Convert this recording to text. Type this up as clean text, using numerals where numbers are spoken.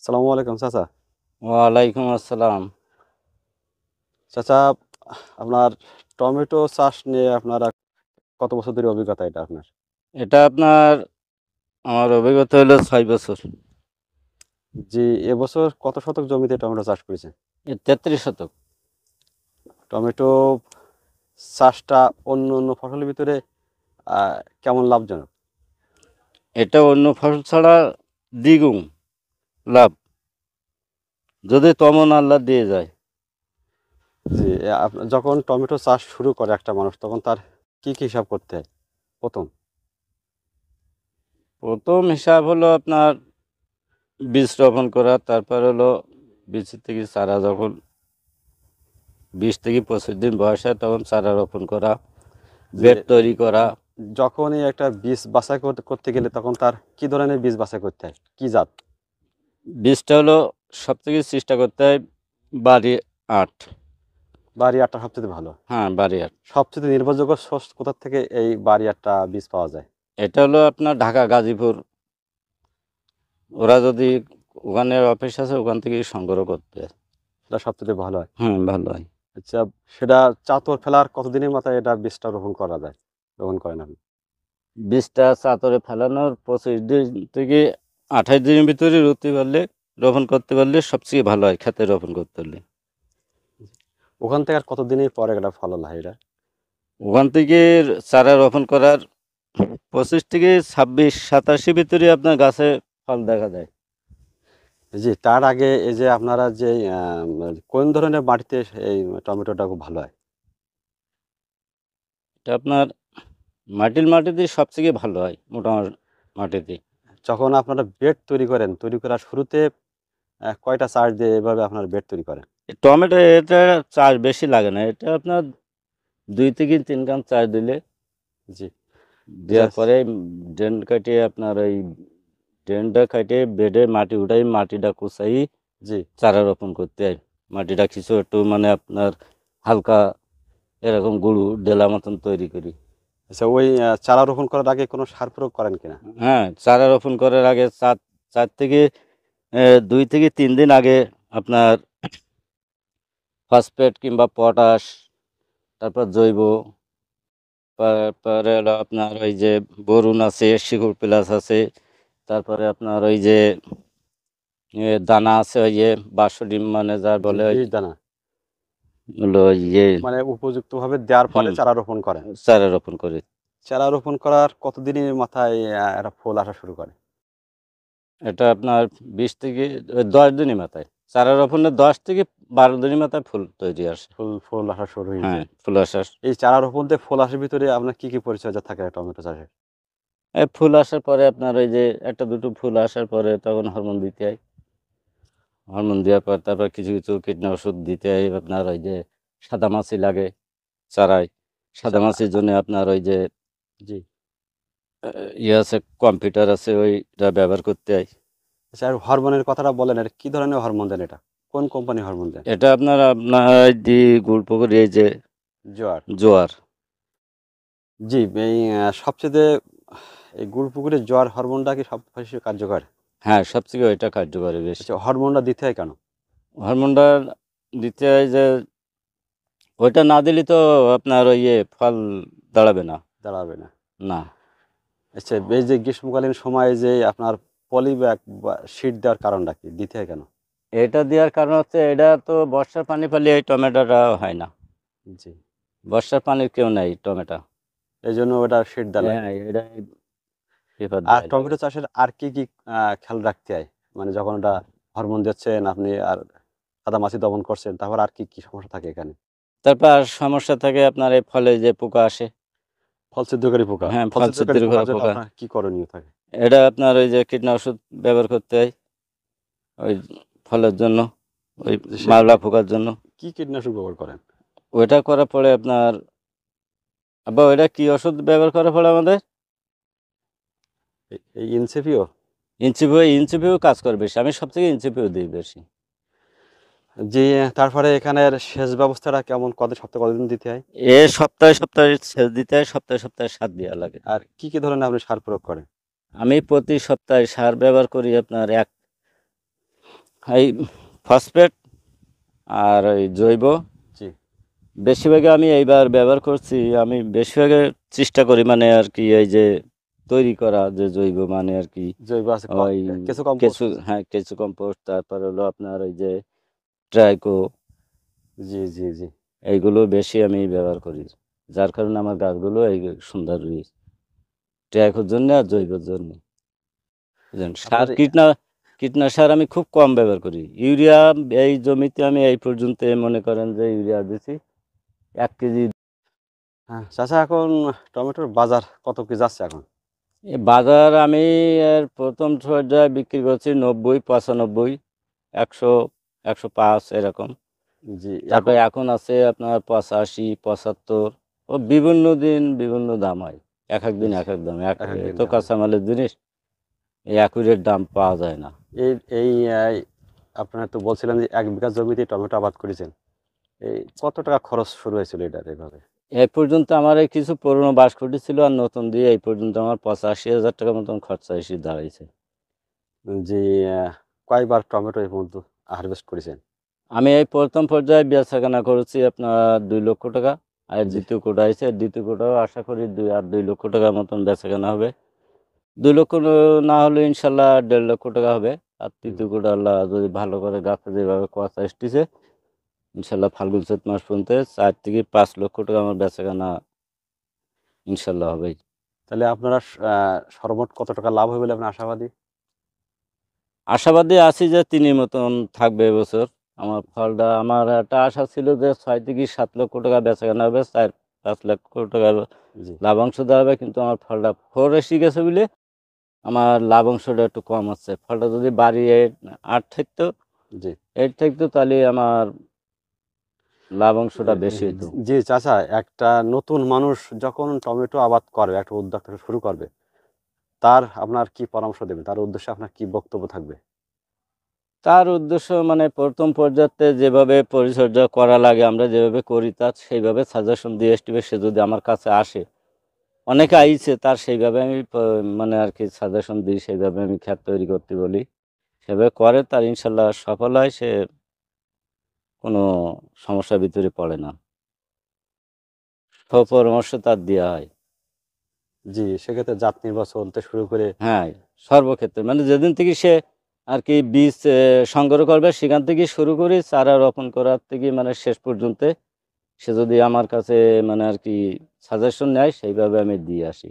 সালামু আলাইকুম চাচা। ওয়ালাইকুম আসসালাম। চাচা, আপনার টমেটো চাষ নিয়ে আপনারা কত বছর ধরে অভিজ্ঞতা এটা আপনার? এটা আমার অভিজ্ঞতা হলো 6 বছর। জি, এবছর কত শতক জমিতে টমেটো চাষ করেছেন? 33 শতক। টমেটো চাষটা অন্য ফসলের ভিতরে কেমন লাভজনক? এটা অন্য ফসল ছাড়া দ্বিগুণ লাভ, যদি তমন আল্লাহ দিয়ে যায়। জি, যখন টমেটো চাষ শুরু করে একটা মানুষ তখন তার কি হিসাব করতে হয় প্রথম? প্রথম হিসাব হলো আপনার বীজ রোপণ করা, তারপর হলো বীজ থেকে চারা, যখন 20 থেকে 25 দিন বয়স হয় তখন চারা রোপণ করা, যে বেড তৈরি করা। যখনই একটা বীজ বাছাই করতে গেলে তখন তার কি ধরনের বীজ বাছাই করতে হয়, কি জাত? বীজটা হলো সব থেকে চেষ্টা করতে হয় বাড়ি 8। বাড়ি আটটা সবচেয়ে ভালো। হ্যাঁ, বাড়ি 8। সবচেয়ে নির্ভরযোগ্য সোর্স কোথা থেকে এই বাড়ি আটটা বীজ পাওয়া যায়? এটা হলো আপনার ঢাকা, গাজীপুর। ওরা যদি, ওখানে অফিস আছে, ওখান থেকে সংগ্রহ করতে হয়। এটা সবচেয়ে ভালো হয়। হুম, ভালো হয়। আচ্ছা, সেটা চাতর ফেলার কতদিনের মাথায় এটা বীজটা রোপণ করা যায়, রোপণ করেন আপনি? বীজটা চাতরে ফেলানোর 25 দিন থেকে 28 দিনের ভিতরে রোপণ করতে পারলে সবচেয়ে ভালো হয়, খেতে রোপণ করতে হলে। ওখান থেকে আর কতদিনের পরে এটা ফলন হয় এটা? ওখান থেকে চারা রোপণ করার 25 থেকে 26, 27 ভিতরে আপনার গাছে ফল দেখা যায়। জি, তার আগে এই যে আপনারা যে কোন ধরনের মাটিতে এই টমেটোটা খুব ভালো হয়? এটা আপনার মাটিতে সবথেকে ভালো হয়, মোটামুটি মাটিতে। যখন আপনারা বেড তৈরি করেন, তৈরি করার শুরুতে কয়টা চাষ দিয়ে এভাবে আপনারা বেড তৈরি করেন? টমেটো এটা চাষ বেশি লাগে না, এটা আপনার 2 থেকে 3 গ্রাম চাষ দিলে, জি, দেওয়ার জাস্ট। পরে ড্রেন কাটিয়ে আপনার ওই ড্রেনটা কাটিয়ে বেডে মাটি উঠাই, মাটিটা কুচাই জি, চারা রোপণ করতে হয়। মাটিটা কিছু একটু মানে আপনার হালকা এরকম গুঁড়ো ডেলা মতন তৈরি করি। আচ্ছা, ওই চারা রোপণ করার আগে কোনো সার প্রয়োগ করেন কিনা? হ্যাঁ, চারা রোপণ করার আগে চার চার থেকে 2 থেকে 3 দিন আগে আপনার ফসফেট কিংবা পটাশ, তারপর জৈব, তারপরে হলো আপনার ওই যে বোরন আছে, শিকড় প্লাস আছে, তারপরে আপনার ওই যে দানা আছে, ওই যে বাসডিম মানে যা জি, বলে, বীজ দানা হলো ইয়ে। মানে উপযুক্তভাবে দেওয়ার পরে হুম, চারা রোপণ করেন। চারা রোপণ করে। চারা রোপণ করার কতদিনের মাথায় একটা ফুল আসা শুরু করে? এটা আপনার 20 থেকে 10 দিনের মাথায়, চারা রোপণের 10 থেকে 12 দিনের মাথায় ফুল তৈরি আসে। ফুল আসা শুরু হয়ে হ্যাঁ, যায়। ফুল আসার, এই চারা রোপণ দিয়ে ফুল আসার ভিতরে আপনার কি পরিচর্যা থাকে টমেটো চাষে? ফুল আসার পরে আপনার ওই যে একটা দুটো ফুল আসার পরে তখন হরমোন দিতে হয়। হরমোন দেওয়ার পর তারপর কিছু কিছু কীটনাশক ওষুধ দিতে হয়। আপনার ওই যে সাদামাছি লাগে চারায়, আচ্ছা, সাদামাছির জন্য আপনার ওই যে জি। ইয়ে আছে, কম্পিউটার আছে, ওইটা ব্যবহার করতে হয়। আচ্ছা, আর হরমোনের কথাটা বলেন, এটা কি ধরনের হরমোন দেন এটা? কোন কোম্পানি হরমোন দেন? এটা আপনার গুলপুকুর এই যে জোয়ার। জোয়ার। জি, এই সবচেয়ে এই গুড়পুকুরের জোয়ার হরমোনটা কি সব বেশি কার্যকর? হ্যাঁ, সবথেকে ওইটা কার্যকরী বেশি। আচ্ছা, হরমোনটা দিতে হয় কেন? হরমোনটা দিতে হয় যে ওইটা না দিলে তো আপনার ওই ফল দাঁড়াবে না। দাঁড়াবে না। না, আচ্ছা, এই যে গ্রীষ্মকালীন সময়ে যে আপনার পলি ব্যাগ বা শীট দেওয়ার কারণটা কি? দিতে হয় কেন? এটা দেওয়ার কারণ হচ্ছে এটা তো বর্ষার পানি পেলে এই টমেটোটা হয় না। জি। বর্ষার পানির কেউ নেই টমেটো। এইজন্য ওটা শীট দেওয়া লাগে। হ্যাঁ, এটা বিপদ আর দেয়। টমেটো চাষের আর কি খেয়াল রাখতে হয়? মানে যখন ওটা হরমোন দিচ্ছেন আপনি আর সাদামাছি দমন করছেন, তারপর আর কি সমস্যা থাকে এখানে? তারপর আর সমস্যা থাকে আপনার এই ফলে যে পোকা আসে। ফল ছিদ্রকারী পোকা। হ্যাঁ, ফল ফল ছিদ্রকারী ছিদ্র পোকার করা জন্য পোকা। আপনার কি করণীয় থাকে? এটা আপনার ওই যে কীটনাশক ওষুধ ব্যবহার করতে হয় ওই ফলের জন্য, ওই যে সে মাওলা পোকার জন্য। কি কীটনাশক ব্যবহার করেন? ওইটা করার পরে আপনার, আবার ওইটা কি ওষুধ ব্যবহার করার পরে আমাদের এই ইনসেপিও? ইনসিপিও কাজ করে বেশি। আমি সবথেকে ইনসিপিও দিই বেশি। জি, তারপরে এখানের সেচ ব্যবস্থাটা কেমন? সপ্তাহে কতদিন দিতে হয়? সপ্তাহে সপ্তাহে সেচ দিতে হয়, সপ্তাহে সপ্তাহে সার দেওয়া লাগে। আর কি ধরনের আপনি সার প্রয়োগ করেন? আমি প্রতি সপ্তাহে সার ব্যবহার করি আপনার এই ফসফেট আর ওই জৈব জি বেশিরভাগে আমি এইবার ব্যবহার করছি। আমি বেশিরভাগে চেষ্টা করি মানে আর কি এই যে তৈরি করা যে জৈব মানে আর কি জৈব আছে ওই কিছু কেঁচু, কম্পোস্ট। হ্যাঁ কেঁচু কম্পোস্ট, তারপর হলো আপনার ওই যে ট্রাইকো, জি জি জি। এইগুলো বেশি আমি ব্যবহার করি, যার কারণে আমার গাছগুলো এই সুন্দর ট্রাইকোর জন্য আর জৈবর জন্য। বুঝলেন? আপনার কীটনাশক আমি খুব কম ব্যবহার করি। ইউরিয়া এই জমিতে আমি এই পর্যন্ত মনে করেন যে ইউরিয়া দিছি 1 কেজি। হ্যাঁ চাচা, এখন টমেটোর বাজার কত কি যাচ্ছে এখন? এ বাজার আমি এর প্রথম পর্যায়ে বিক্রি করছি 90, 95, 100, 105 এরকম। জি এখন। তারপরে এখন আছে আপনার 85, 75। ও বিভিন্ন দিন বিভিন্ন দাম হয়। এক দিন এক দাম। এক এক দিন তো দাম। কাঁচামালের জিনিস এই অ্যাকুরেট দাম পাওয়া যায় না। এই এই আপনারা তো বলছিলেন যে 1 বিঘা জমিতে টমেটো আবাদ করেছেন, এই কত টাকা খরচ শুরু হয়েছিল এটার এভাবে? এই পর্যন্ত আমার এই কিছু পুরনো বাঁশকুটি ছিল আর নতুন দিয়ে এই পর্যন্ত আমার 85,000 টাকার মতন খরচা এসে দাঁড়াইছে। জি। কয়বার টমেটো এই পর্যন্ত হারভেস্ট করেছেন? আমি এই প্রথম পর্যায়ে বেচাকেনা করেছি আপনার 2 লক্ষ টাকা। আর জি দ্বিতীয় কোটা আছে, দ্বিতীয় কোটাও আশা করি 2 লক্ষ টাকার মতন বেচাকেনা হবে। 2 লক্ষ না হলে ইনশাল্লাহ 1.5 লক্ষ টাকা হবে। আর হুম। তৃতীয় কোটা আল্লাহ যদি ভালো করে গাছে যেভাবে কুয়াশা এসতেছে ইনশাল্লাহ ফাল্গুন চৈত মাস পর্যন্ত 4 থেকে 5 লক্ষ টাকা আমার বেচাকেনা ইনশাল্লাহ হবেই। তাহলে আপনারা সর্বমোট কত টাকা লাভ হবে বলে আপনি আশাবাদী? আশাবাদী আছি যে 3-এর মতন থাকবে এবছর। আমার ফলটা আমার একটা আশা ছিল যে 6 থেকে 7 লক্ষ টাকা বেচাকেনা হবে, 4-5 লক্ষ টাকা জি লাভাংশ দেওয়া হবে। কিন্তু আমার ফলটা ফোর এসে গেছে বলে আমার লাভাংশটা একটু কম হচ্ছে। ফলটা যদি বাড়িয়ে 8 থাকতো, জি। 8 থাকতো তাহলে আমার লাভাংশটা বেশি হতো। জি চাচা, একটা নতুন মানুষ যখন টমেটো আবাদ করবে, একটা উদ্যোক্তা শুরু করবে, তার আপনার কি পরামর্শ দেবেন? তার উদ্দেশ্যে আপনার কি বক্তব্য থাকবে? তার উদ্দেশ্য মানে প্রথম পর্যায়ে যেভাবে পরিচর্যা করা লাগে আমরা যেভাবে করি তার সেইভাবে সাজেশন দিয়ে আসবে। সে যদি আমার কাছে আসে, অনেকে জি আইছে তার সেইভাবে আমি মানে আর কি সাজেশন দিই, সেইভাবে আমি ক্ষেত তৈরি করতে বলি। সেভাবে করে তার ইনশাল্লাহ সফল হয়, সে কোনো সমস্যার ভিতরে পড়ে না। আচ্ছা। পরামর্শ তার দেওয়া হয়। জি, সেক্ষেত্রে জাত নির্বাচন থেকে শুরু করে। হ্যাঁ, সর্বক্ষেত্রে মানে যেদিন থেকে সে আর কি বীজ সংগ্রহ করবে সেখান থেকে শুরু করি চারা রোপণ করার থেকে মানে শেষ পর্যন্ত সে যদি আমার কাছে মানে আর কি সাজেশন নেয় সেইভাবে আমি দিয়ে আসি।